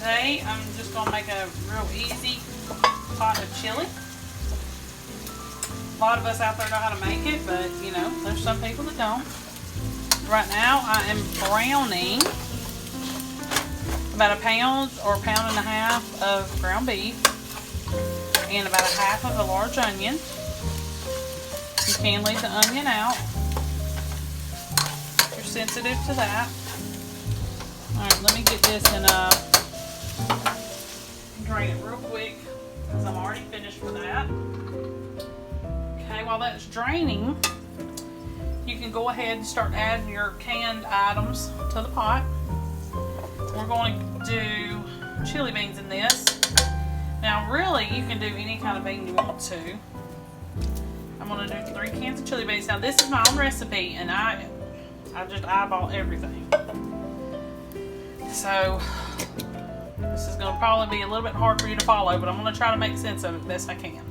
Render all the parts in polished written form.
today I'm just going to make a real easy pot of chili. A lot of us out there know how to make it, but you know, there's some people that don't. Right now I am browning about a pound or a pound and a half of ground beef and about a half of a large onion. You can leave the onion out if you're sensitive to that. Alright, let me get this and drain it real quick because I'm already finished with that. Okay, while that's draining, you can go ahead and start adding your canned items to the pot. We're going to do chili beans in this. Now really, you can do any kind of bean you want to. I'm going to do 3 cans of chili beans. Now this is my own recipe and I just eyeball everything. So this is going to probably be a little bit hard for you to follow, but I'm going to try to make sense of it best I can.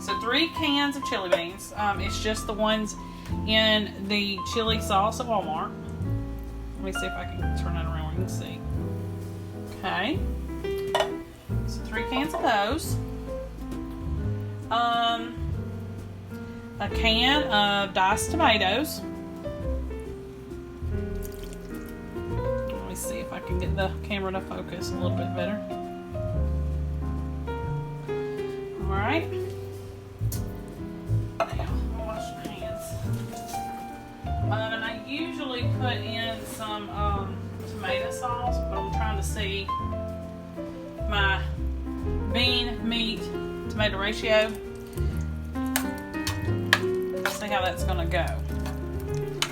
So 3 cans of chili beans. It's just the ones in the chili sauce at Walmart. Let me see if I can turn that around where you can see. Okay. So 3 cans of those. A can of diced tomatoes. Let me see if I can get the camera to focus a little bit better. Alright. Now, wash my hands. And I usually put in some tomato sauce, but I'm trying to see my bean, meat, tomato ratio. See how that's going to go.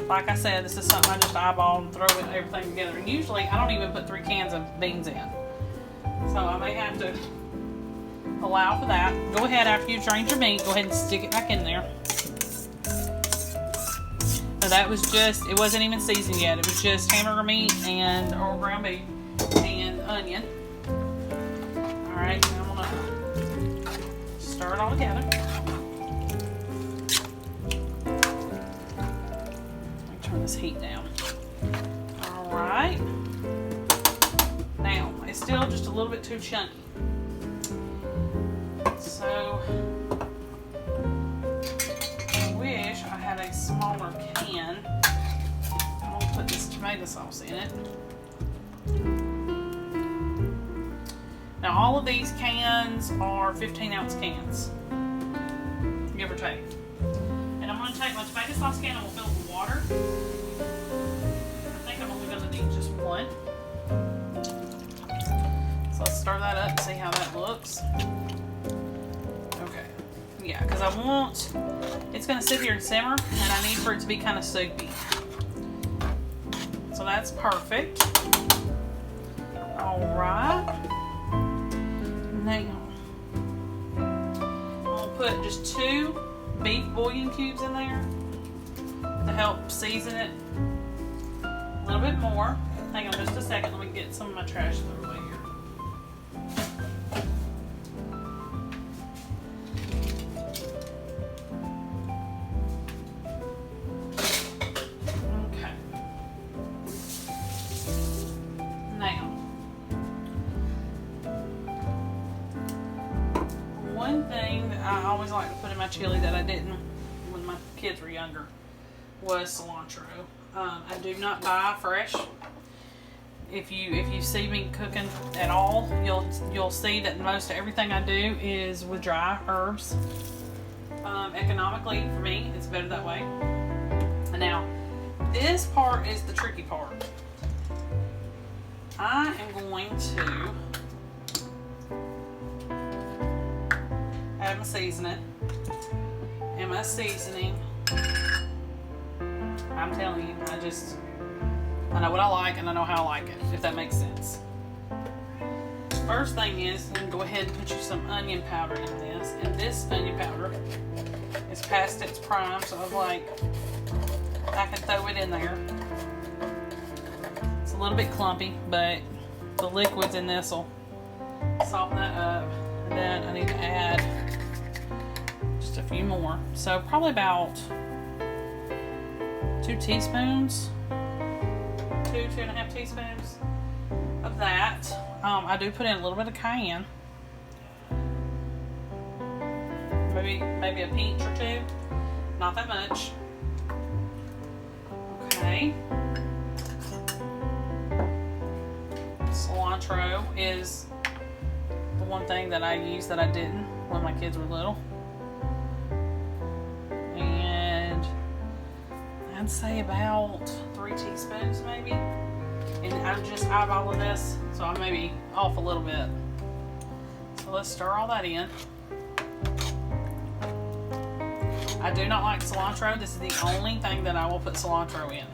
Like I said, this is something I just eyeball and throw everything together. And usually I don't even put 3 cans of beans in. So I may have to allow for that. Go ahead, after you've drained your meat, go ahead and stick it back in there. So that was just, it wasn't even seasoned yet. It was just hamburger meat and or ground beef and onion. Alright, now I'm going to stir it all together. Turn this heat down. Alright. Now, it's still just a little bit too chunky. So, I wish I had a smaller can. I'm going to put this tomato sauce in it. Now, all of these cans are 15-ounce cans, give or take. And I'm going to take my tomato sauce can and we'll fill it with water. I think I'm only going to need just 1. So let's stir that up and see how that looks. Okay. Yeah, because I want, it's going to sit here and simmer, and I need for it to be kind of soupy. So that's perfect. Alright. Now, I'm going to put just 2 beef bouillon cubes in there to help season it a little bit more. Hang on just a second, let me get some of my trash thrown away here. Okay. Now, one thing that I always like to put in my chili that I didn't when my kids were younger was cilantro. I do not buy fresh. If you see me cooking at all, you'll see that most of everything I do is with dry herbs. Economically, for me, it's better that way. Now, this part is the tricky part. I am going to add my seasoning. And my seasoning, I'm telling you, I know what I like and I know how I like it, if that makes sense. First thing is, you can go ahead and put you some onion powder in this. And this onion powder is past its prime, so I was like, I can throw it in there. It's a little bit clumpy, but the liquids in this will soften that up. And then I need to add just a few more. So probably about 2 teaspoons, 2.5 teaspoons of that. I do put in a little bit of cayenne. Maybe a pinch or two. Not that much. Okay. Cilantro is the one thing that I use that I didn't when my kids were little. And I'd say about 3 teaspoons maybe. And I'm just eyeballing this, so I may be off a little bit. So let's stir all that in. I do not like cilantro. This is the only thing that I will put cilantro in.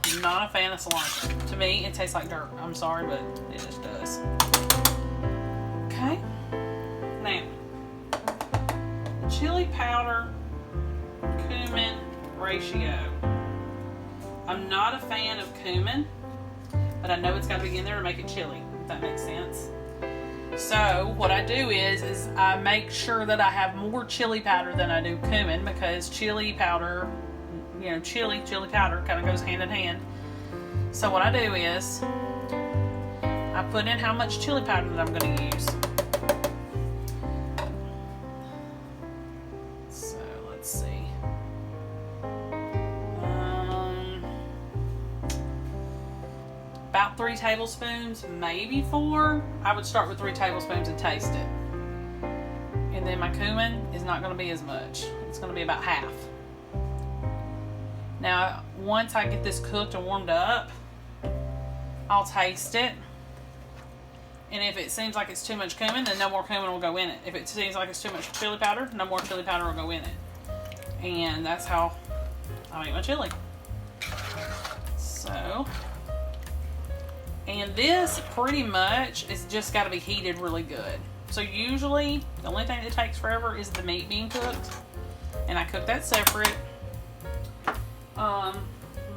I'm not a fan of cilantro. To me, it tastes like dirt. I'm sorry, but it just does. Okay. Now, chili powder, cumin ratio. I'm not a fan of cumin, but I know it's got to be in there to make it chili, if that makes sense. So what I do is I make sure that I have more chili powder than I do cumin, because chili powder, you know, chili powder kind of goes hand in hand. So what I do is I put in how much chili powder that I'm going to use. So let's see. About 3 tablespoons, maybe 4. I would start with 3 tablespoons and taste it. And then my cumin is not going to be as much. It's going to be about half. Now, once I get this cooked and warmed up, I'll taste it. And if it seems like it's too much cumin, then no more cumin will go in it. If it seems like it's too much chili powder, no more chili powder will go in it. And that's how I make my chili. So, and this pretty much is just got to be heated really good. So usually the only thing that takes forever is the meat being cooked, and I cook that separate. Let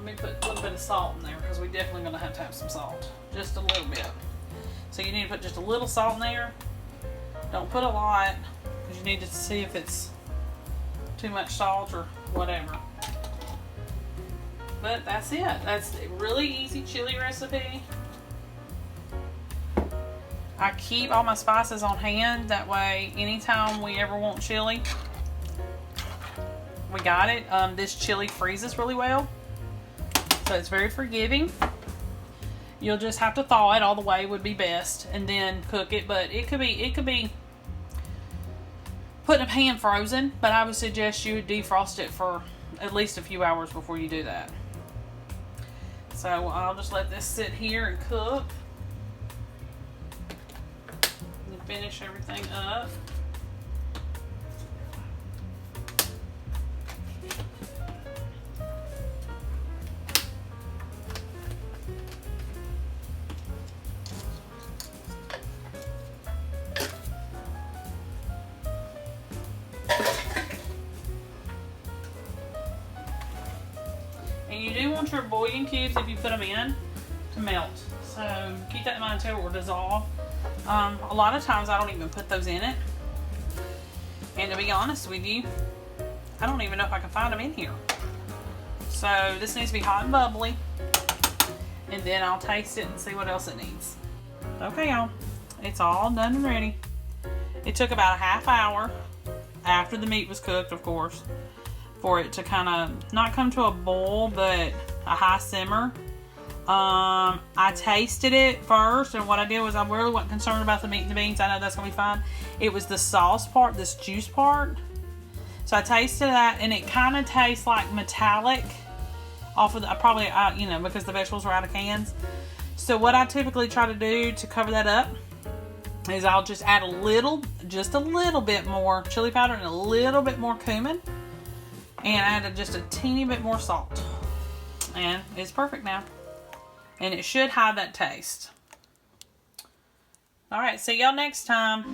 me put a little bit of salt in there, because we're definitely going to have some salt, just a little bit. So you need to put just a little salt in there. Don't put a lot, because you need to see if it's too much salt or whatever. But that's it. That's a really easy chili recipe. I keep all my spices on hand. That way, anytime we ever want chili, we got it. This chili freezes really well, so it's very forgiving. You'll just have to thaw it all the way would be best, and then cook it. But it could be put in a pan frozen. But I would suggest you defrost it for at least a few hours before you do that. So I'll just let this sit here and cook. And finish everything up. And you do want your bouillon cubes, if you put them in, to melt. So keep that in mind too, it will dissolve. A lot of times I don't even put those in it. And to be honest with you, I don't even know if I can find them in here. So this needs to be hot and bubbly. And then I'll taste it and see what else it needs. Okay, y'all. It's all done and ready. It took about a half hour after the meat was cooked, of course, for it to kind of not come to a boil, but a high simmer. I tasted it first, and what I did was I really wasn't concerned about the meat and the beans. I know that's gonna be fine. It was the sauce part, this juice part. So I tasted that, and it kind of tastes like metallic off of the, probably, you know, because the vegetables were out of cans. So what I typically try to do to cover that up is I'll just add just a little bit more chili powder and a little bit more cumin, and add just a teeny bit more salt. And it's perfect now. And it should have that taste. Alright, see y'all next time.